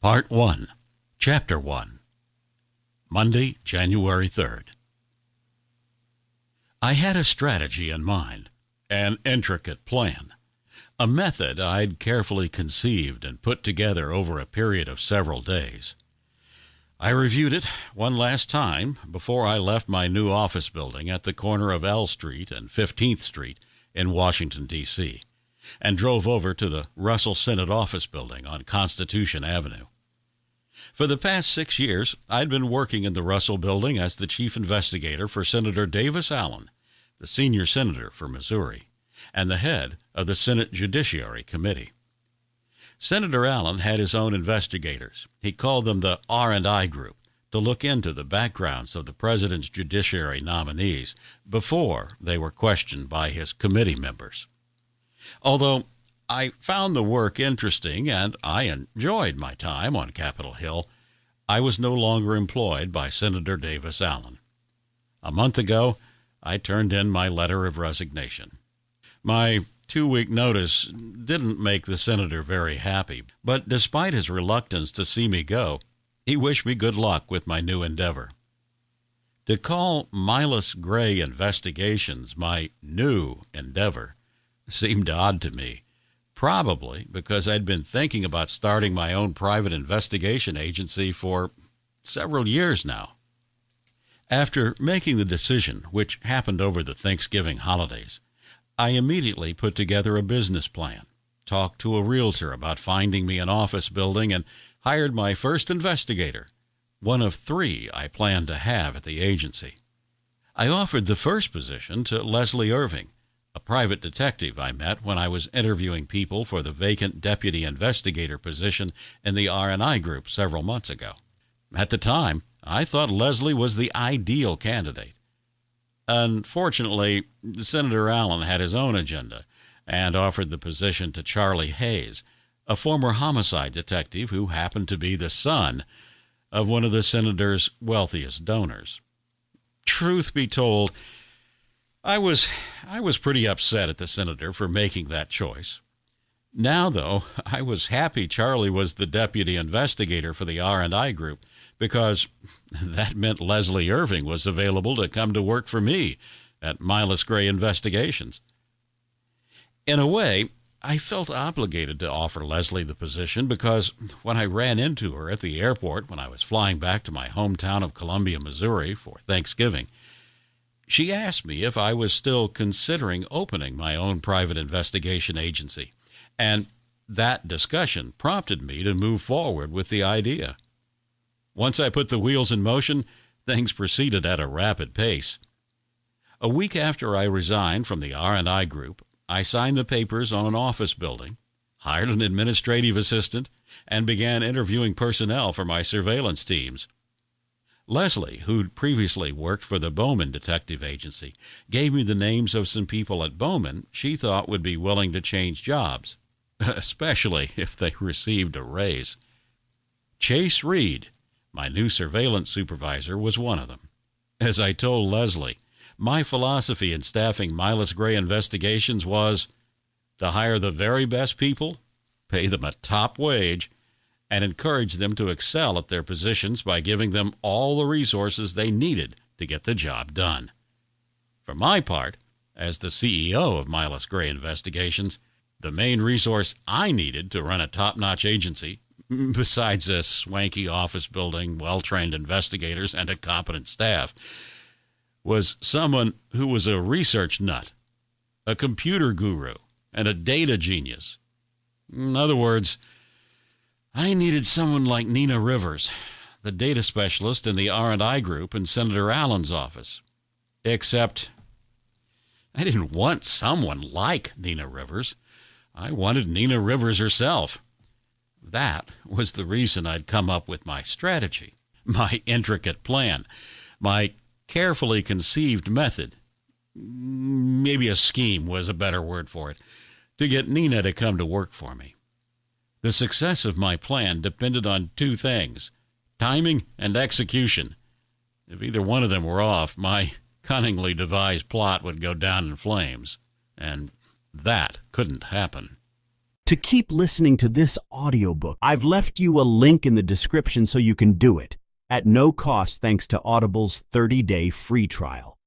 Part 1, Chapter 1, Monday, January 3rd. I had a strategy in mind, an intricate plan, a method I'd carefully conceived and put together over a period of several days. I reviewed it one last time before I left my new office building at the corner of L Street and 15th Street in Washington, D.C., and drove over to the Russell Senate office building on Constitution Avenue. For the past 6 years, I'd been working in the Russell building as the chief investigator for Senator Davis Allen, the senior senator for Missouri, and the head of the Senate Judiciary Committee. Senator Allen had his own investigators. He called them the R&I Group, to look into the backgrounds of the president's judiciary nominees before they were questioned by his committee members. Although I found the work interesting and I enjoyed my time on Capitol Hill, I was no longer employed by Senator Davis Allen. A month ago, I turned in my letter of resignation. My 2-week notice didn't make the senator very happy, but despite his reluctance to see me go, he wished me good luck with my new endeavor. To call Milas Gray Investigations my new endeavor seemed odd to me, probably because I'd been thinking about starting my own private investigation agency for several years now. After making the decision, which happened over the Thanksgiving holidays, I immediately put together a business plan, talked to a realtor about finding me an office building, and hired my first investigator, one of 3 I planned to have at the agency. I offered the first position to Leslie Irving, a private detective I met when I was interviewing people for the vacant deputy investigator position in the R&I Group several months ago. At the time, I thought Leslie was the ideal candidate. Unfortunately, Senator Allen had his own agenda and offered the position to Charlie Hayes, a former homicide detective who happened to be the son of one of the senator's wealthiest donors. Truth be told, I was pretty upset at the senator for making that choice. Now, though, I was happy Charlie was the deputy investigator for the R&I Group, because that meant Leslie Irving was available to come to work for me at Milas Gray Investigations. In a way, I felt obligated to offer Leslie the position because when I ran into her at the airport when I was flying back to my hometown of Columbia, Missouri for Thanksgiving, she asked me if I was still considering opening my own private investigation agency, and that discussion prompted me to move forward with the idea. Once I put the wheels in motion, things proceeded at a rapid pace. A week after I resigned from the R&I Group, I signed the papers on an office building, hired an administrative assistant, and began interviewing personnel for my surveillance teams. Leslie, who'd previously worked for the Bowman Detective Agency, gave me the names of some people at Bowman she thought would be willing to change jobs, especially if they received a raise. Chase Reed, my new surveillance supervisor, was one of them. As I told Leslie, my philosophy in staffing Milas Gray Investigations was to hire the very best people, pay them a top wage, and encourage them to excel at their positions by giving them all the resources they needed to get the job done. For my part, as the CEO of Milas Gray Investigations, the main resource I needed to run a top-notch agency, besides a swanky office building, well-trained investigators, and a competent staff, was someone who was a research nut, a computer guru, and a data genius. In other words, I needed someone like Nina Rivers, the data specialist in the R&I Group in Senator Allen's office. Except I didn't want someone like Nina Rivers. I wanted Nina Rivers herself. That was the reason I'd come up with my strategy, my intricate plan, my carefully conceived method. Maybe a scheme was a better word for it, to get Nina to come to work for me. The success of my plan depended on 2 things, timing and execution. If either one of them were off, my cunningly devised plot would go down in flames, and that couldn't happen. To keep listening to this audiobook, I've left you a link in the description so you can do it at no cost thanks to Audible's 30-day free trial.